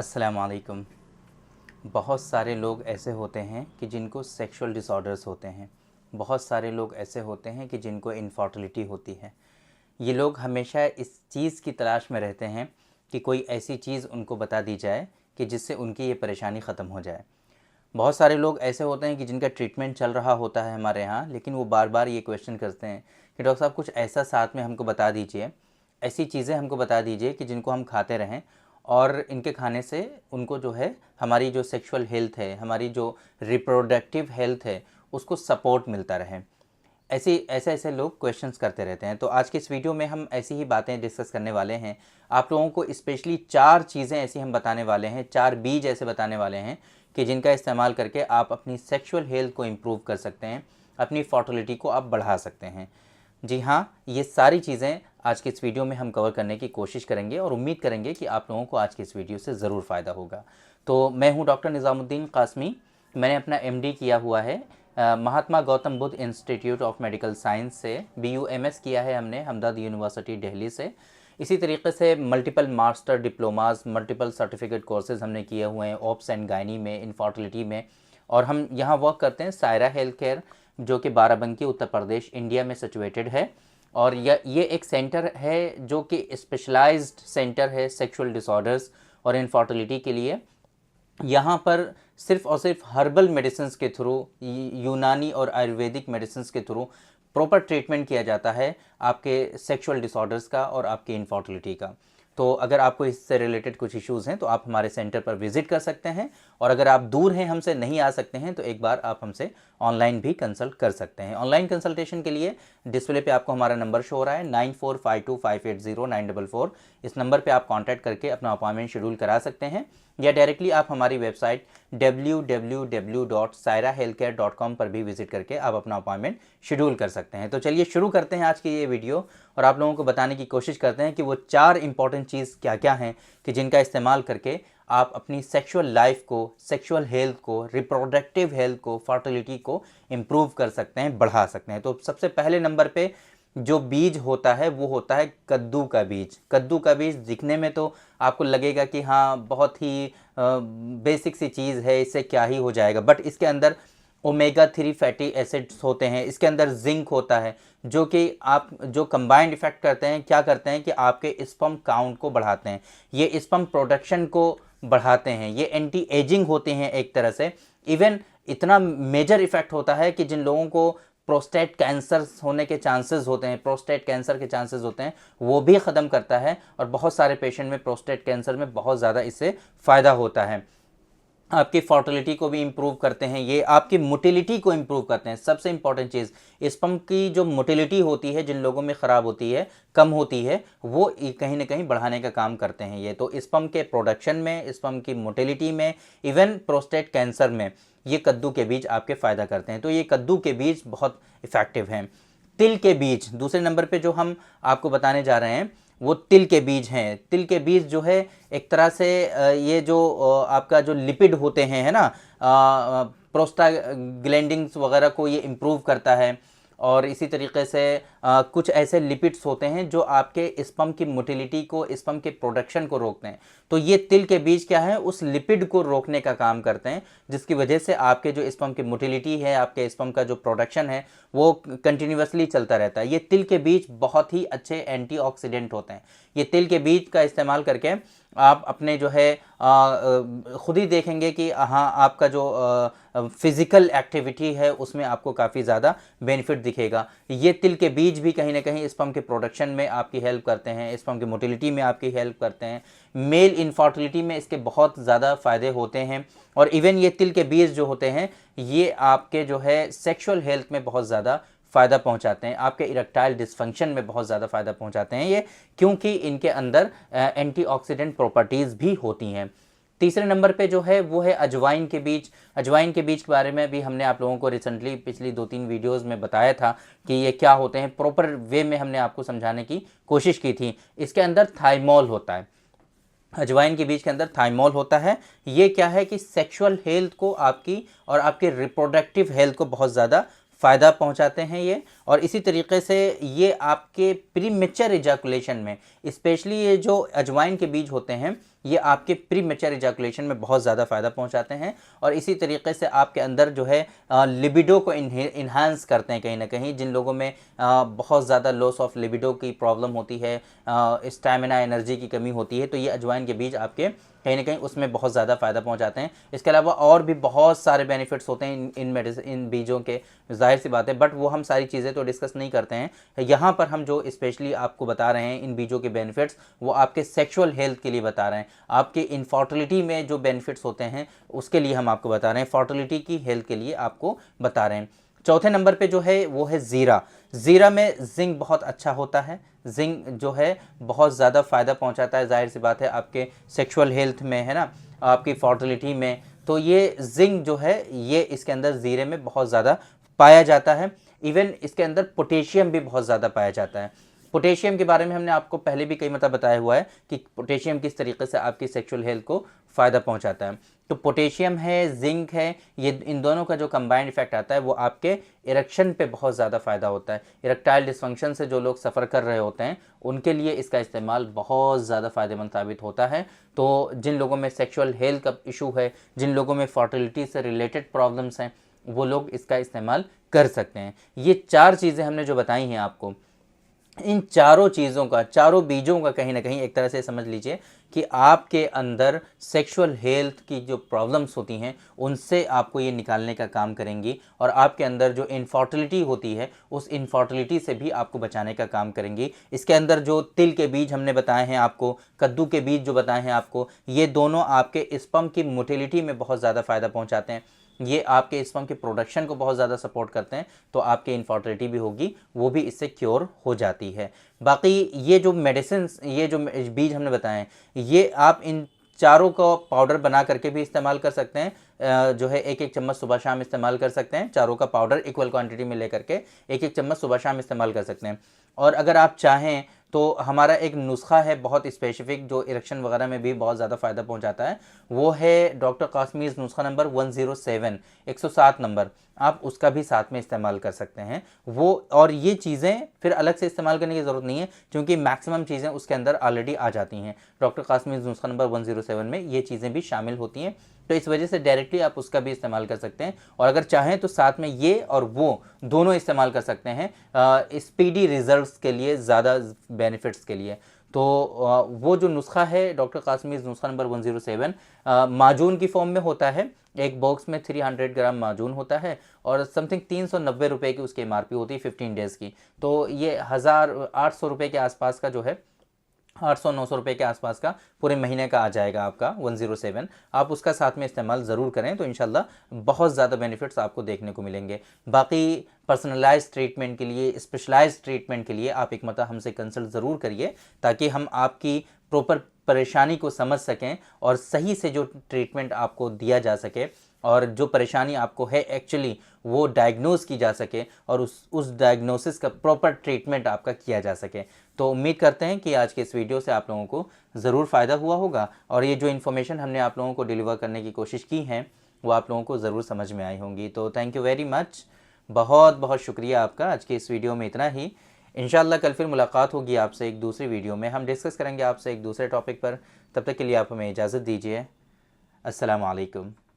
अस्सलामुअलैकुम। बहुत सारे लोग ऐसे होते हैं कि जिनको सेक्सुअल डिसऑर्डर्स होते हैं। बहुत सारे लोग ऐसे होते हैं कि जिनको इनफर्टिलिटी होती है। ये लोग हमेशा इस चीज़ की तलाश में रहते हैं कि कोई ऐसी चीज़ उनको बता दी जाए कि जिससे उनकी ये परेशानी ख़त्म हो जाए। बहुत सारे लोग ऐसे होते हैं कि जिनका ट्रीटमेंट चल रहा होता है हमारे यहाँ, लेकिन वो बार बार ये क्वेश्चन करते हैं कि डॉक्टर साहब कुछ ऐसा साथ में हमको बता दीजिए, ऐसी चीज़ें हमको बता दीजिए कि जिनको हम खाते रहें और इनके खाने से उनको जो है हमारी जो सेक्सुअल हेल्थ है, हमारी जो रिप्रोडक्टिव हेल्थ है, उसको सपोर्ट मिलता रहे। ऐसे लोग क्वेश्चंस करते रहते हैं। तो आज के इस वीडियो में हम ऐसी ही बातें डिस्कस करने वाले हैं। आप लोगों को स्पेशली 4 चीज़ें ऐसी हम बताने वाले हैं, 4 बीज ऐसे बताने वाले हैं कि जिनका इस्तेमाल करके आप अपनी सेक्सुअल हेल्थ को इम्प्रूव कर सकते हैं, अपनी फर्टिलिटी को आप बढ़ा सकते हैं। जी हाँ, ये सारी चीज़ें आज के इस वीडियो में हम कवर करने की कोशिश करेंगे और उम्मीद करेंगे कि आप लोगों को आज के इस वीडियो से ज़रूर फ़ायदा होगा। तो मैं हूँ डॉक्टर निज़ामुद्दीन कासमी। मैंने अपना एमडी किया हुआ है Mahatma Gautam Buddh institute of medical science से। BUMS किया है हमने हमदर्द यूनिवर्सिटी दिल्ली से। इसी तरीके से multiple master diplomas, multiple certificate courses हमने किए हुए हैं ऑप्स एंड गायनी में, इनफर्टिलिटी में। और हम यहाँ वर्क करते हैं सायरा हेल्थ केयर, जो कि बाराबंकी उत्तर प्रदेश इंडिया में सिचुएटेड है। और ये एक सेंटर है जो कि स्पेशलाइज्ड सेंटर है सेक्सुअल डिसऑर्डर्स और इनफर्टिलिटी के लिए। यहाँ पर सिर्फ और सिर्फ हर्बल मेडिसिन्स के थ्रू, यूनानी और आयुर्वेदिक मेडिसिन्स के थ्रू प्रॉपर ट्रीटमेंट किया जाता है आपके सेक्सुअल डिसऑर्डर्स का और आपकी इनफर्टिलिटी का। तो अगर आपको इससे रिलेटेड कुछ इश्यूज़ हैं तो आप हमारे सेंटर पर विजिट कर सकते हैं। और अगर आप दूर हैं, हमसे नहीं आ सकते हैं, तो एक बार आप हमसे ऑनलाइन भी कंसल्ट कर सकते हैं। ऑनलाइन कंसल्टेशन के लिए डिस्प्ले पे आपको हमारा नंबर शो हो रहा है 9452580944। इस नंबर पे आप कांटेक्ट करके अपना अपॉइंटमेंट शेड्यूल करा सकते हैं, या डायरेक्टली आप हमारी वेबसाइट www.sairahealthcare.com पर भी विजिट करके आप अपना अपॉइंटमेंट शेड्यूल कर सकते हैं। तो चलिए शुरू करते हैं आज की ये वीडियो और आप लोगों को बताने की कोशिश करते हैं कि वो 4 इंपॉर्टेंट चीज़ क्या क्या हैं कि जिनका इस्तेमाल करके आप अपनी सेक्सुअल लाइफ को, सेक्सुअल हेल्थ को, रिप्रोडक्टिव हेल्थ को, फर्टिलिटी को इम्प्रूव कर सकते हैं, बढ़ा सकते हैं। तो सबसे पहले नंबर पे जो बीज होता है वो होता है कद्दू का बीज। कद्दू का बीज दिखने में तो आपको लगेगा कि हाँ बहुत ही बेसिक सी चीज़ है, इससे क्या ही हो जाएगा, बट इसके अंदर ओमेगा 3 फैटी एसिड्स होते हैं, इसके अंदर जिंक होता है, जो कि आप जो कंबाइंड इफेक्ट करते हैं, क्या करते हैं कि आपके स्पर्म काउंट को बढ़ाते हैं, ये स्पर्म प्रोडक्शन को बढ़ाते हैं, ये एंटी एजिंग होते हैं एक तरह से। इवन इतना मेजर इफेक्ट होता है कि जिन लोगों को प्रोस्टेट कैंसर होने के चांसेस होते हैं, प्रोस्टेट कैंसर के चांसेस होते हैं, वो भी ख़त्म करता है। और बहुत सारे पेशेंट में प्रोस्टेट कैंसर में बहुत ज़्यादा इससे फ़ायदा होता है। आपकी फर्टिलिटी को भी इम्प्रूव करते हैं, ये आपकी मोटिलिटी को इम्प्रूव करते हैं। सबसे इंपॉर्टेंट चीज़, स्पर्म की जो मोटिलिटी होती है, जिन लोगों में ख़राब होती है, कम होती है, वो कहीं ना कहीं बढ़ाने का काम करते हैं ये। तो स्पर्म के प्रोडक्शन में, स्पर्म की मोटिलिटी में, इवन प्रोस्टेट कैंसर में ये कद्दू के बीज आपके फ़ायदा करते हैं। तो ये कद्दू के बीज बहुत इफ़ेक्टिव हैं। तिल के बीज दूसरे नंबर पे जो हम आपको बताने जा रहे हैं वो तिल के बीज हैं। तिल के बीज जो है एक तरह से ये जो आपका जो लिपिड होते हैं, है ना, प्रोस्टाग्लैंडिन्स वगैरह को ये इम्प्रूव करता है। और इसी तरीके से कुछ ऐसे लिपिड्स होते हैं जो आपके स्पर्म की मोटिलिटी को, स्पर्म के प्रोडक्शन को रोकते हैं। तो ये तिल के बीज क्या है, उस लिपिड को रोकने का काम करते हैं, जिसकी वजह से आपके जो स्पर्म की मोटिलिटी है, आपके स्पर्म का जो प्रोडक्शन है, वो कंटिन्यूसली चलता रहता है। ये तिल के बीज बहुत ही अच्छे एंटीऑक्सीडेंट होते हैं। ये तिल के बीज का इस्तेमाल करके आप अपने जो है खुद ही देखेंगे कि हाँ आपका जो फिज़िकल एक्टिविटी है उसमें आपको काफ़ी ज़्यादा बेनिफिट दिखेगा। ये तिल के बीज भी कहीं ना कहीं स्पर्म के प्रोडक्शन में आपकी हेल्प करते हैं, स्पर्म की मोटिलिटी में आपकी हेल्प करते हैं, मेल इनफर्टिलिटी में इसके बहुत ज़्यादा फ़ायदे होते हैं। और इवन ये तिल के बीज जो होते हैं ये आपके जो है सेक्सुअल हेल्थ में बहुत ज़्यादा फ़ायदा पहुंचाते हैं, आपके इरेक्टाइल डिस्फंक्शन में बहुत ज़्यादा फ़ायदा पहुंचाते हैं ये, क्योंकि इनके अंदर एंटीऑक्सीडेंट प्रॉपर्टीज़ भी होती हैं। तीसरे नंबर पे जो है वो है अजवाइन के बीज। अजवाइन के बीज के बारे में भी हमने आप लोगों को रिसेंटली पिछली 2-3 वीडियोज़ में बताया था कि ये क्या होते हैं, प्रॉपर वे में हमने आपको समझाने की कोशिश की थी। इसके अंदर थाइमोल होता है, अजवाइन के बीज के अंदर थाइमोल होता है। ये क्या है कि सेक्सुअल हेल्थ को आपकी और आपके रिप्रोडक्टिव हेल्थ को बहुत ज़्यादा फ़ायदा पहुंचाते हैं ये। और इसी तरीके से ये आपके प्रीमेच्योर इजैकुलेशन में, स्पेशली ये जो अजवाइन के बीज होते हैं ये आपके प्री मैच्योर इजैकुलेशन में बहुत ज़्यादा फ़ायदा पहुंचाते हैं और इसी तरीके से आपके अंदर जो है लिबिडो को इन्हांस करते हैं कहीं ना कहीं। जिन लोगों में बहुत ज़्यादा लॉस ऑफ लिबिडो की प्रॉब्लम होती है, स्टैमिना एनर्जी की कमी होती है, तो ये अजवाइन के बीज आपके कहीं ना कहीं उसमें बहुत ज़्यादा फ़ायदा पहुंचाते हैं। इसके अलावा और भी बहुत सारे बेनिफिट्स होते हैं इन मेडिसिन, इन बीजों के, जाहिर सी बात है, बट वो हम सारी चीज़ें तो डिस्कस नहीं करते हैं। यहाँ पर हम जो स्पेशली आपको बता रहे हैं इन बीजों के बेनिफिट्स, वो आपके सेक्सुअल हेल्थ के लिए बता रहे हैं, आपके इनफर्टिलिटी में जो बेनिफिट्स होते हैं उसके लिए हम आपको बता रहे हैं, फर्टिलिटी की हेल्थ के लिए आपको बता रहे हैं। चौथे नंबर पे जो है वो है ज़ीरा। ज़ीरा में जिंक बहुत अच्छा होता है, जिंक जो है बहुत ज़्यादा फ़ायदा पहुंचाता है, जाहिर सी बात है आपके सेक्सुअल हेल्थ में, है ना, आपकी फर्टिलिटी में। तो ये जिंक जो है ये इसके अंदर ज़ीरे में बहुत ज़्यादा पाया जाता है। इवन इसके अंदर पोटेशियम भी बहुत ज़्यादा पाया जाता है। पोटेशियम के बारे में हमने आपको पहले भी कई मतलब बताया हुआ है कि पोटेशियम किस तरीके से आपकी सेक्सुअल हेल्थ को फ़ायदा पहुंचाता है। तो पोटेशियम है, जिंक है, ये इन दोनों का जो कंबाइंड इफेक्ट आता है वो आपके इरेक्शन पे बहुत ज़्यादा फ़ायदा होता है। इरेक्टाइल डिसफंक्शन से जो लोग सफ़र कर रहे होते हैं उनके लिए इसका इस्तेमाल बहुत ज़्यादा फ़ायदेमंद साबित होता है। तो जिन लोगों में सेक्सुअल हेल्थ का इशू है, जिन लोगों में फर्टिलिटी से रिलेटेड प्रॉब्लम्स हैं, वो लोग इसका इस्तेमाल कर सकते हैं। ये 4 चीज़ें हमने जो बताई हैं आपको, इन चारों चीज़ों का, चारों बीजों का कहीं ना कहीं एक तरह से समझ लीजिए कि आपके अंदर सेक्सुअल हेल्थ की जो प्रॉब्लम्स होती हैं उनसे आपको ये निकालने का काम करेंगी और आपके अंदर जो इनफर्टिलिटी होती है उस इनफर्टिलिटी से भी आपको बचाने का काम करेंगी। इसके अंदर जो तिल के बीज हमने बताए हैं आपको, कद्दू के बीज जो बताए हैं आपको, ये दोनों आपके स्पर्म की मोटिलिटी में बहुत ज़्यादा फ़ायदा पहुँचाते हैं। ये आपके स्पर्म के प्रोडक्शन को बहुत ज़्यादा सपोर्ट करते हैं, तो आपकी इनफर्टिलिटी भी होगी वो भी इससे क्योर हो जाती है। बाकी ये जो मेडिसिन, ये जो बीज हमने बताए हैं, ये आप इन चारों को पाउडर बना करके भी इस्तेमाल कर सकते हैं। जो है एक एक चम्मच सुबह शाम इस्तेमाल कर सकते हैं। चारों का पाउडर इक्वल क्वांटिटी में लेकर के एक एक चम्मच सुबह शाम इस्तेमाल कर सकते हैं। और अगर आप चाहें तो हमारा एक नुस्खा है बहुत स्पेसिफिक जो इरेक्शन वगैरह में भी बहुत ज़्यादा फ़ायदा पहुंचाता है, वो है डॉक्टर कासमीज़ नुस्खा नंबर 107, 107 नंबर। आप उसका भी साथ में इस्तेमाल कर सकते हैं वो। और ये चीज़ें फिर अलग से इस्तेमाल करने की ज़रूरत नहीं है क्योंकि मैक्सिमम चीज़ें उसके अंदर ऑलरेडी आ जाती हैं। डॉक्टर कासमीज़ नुस्खा नंबर 107 में ये चीज़ें भी शामिल होती हैं, तो इस वजह से डायरेक्टली आप उसका भी इस्तेमाल कर सकते हैं। और अगर चाहें तो साथ में ये और वो दोनों इस्तेमाल कर सकते हैं स्पीडी रिजल्ट्स के लिए, ज़्यादा बेनिफिट्स के लिए। तो वो जो नुस्खा है डॉक्टर कासमीज़ नुस्खा नंबर 107 माजून की फॉर्म में होता है। एक बॉक्स में 300 ग्राम माजून होता है और समथिंग 390 रुपये की उसकी MRP होती है 15 डेज़ की। तो ये 1800 रुपये के आसपास का जो है, 800-900 रुपये के आसपास का पूरे महीने का आ जाएगा आपका 107। आप उसका साथ में इस्तेमाल ज़रूर करें तो इंशाल्लाह बहुत ज़्यादा बेनिफिट्स आपको देखने को मिलेंगे। बाकी पर्सनलाइज ट्रीटमेंट के लिए, स्पेशलाइज ट्रीटमेंट के लिए आप एक मतलब हमसे कंसल्ट ज़रूर करिए ताकि हम आपकी प्रॉपर परेशानी को समझ सकें और सही से जो ट्रीटमेंट आपको दिया जा सके और जो परेशानी आपको है एक्चुअली वो डायग्नोज की जा सके और उस डायग्नोसिस का प्रॉपर ट्रीटमेंट आपका किया जा सके। तो उम्मीद करते हैं कि आज के इस वीडियो से आप लोगों को ज़रूर फ़ायदा हुआ होगा और ये जो इन्फॉर्मेशन हमने आप लोगों को डिलीवर करने की कोशिश की है वो आप लोगों को ज़रूर समझ में आई होंगी। तो थैंक यू वेरी मच, बहुत बहुत शुक्रिया आपका। आज के इस वीडियो में इतना ही। इंशाल्लाह कल फिर मुलाकात होगी आपसे एक दूसरी वीडियो में, हम डिस्कस करेंगे आपसे एक दूसरे टॉपिक पर। तब तक के लिए आप हमें इजाज़त दीजिए। अस्सलाम वालेकुम।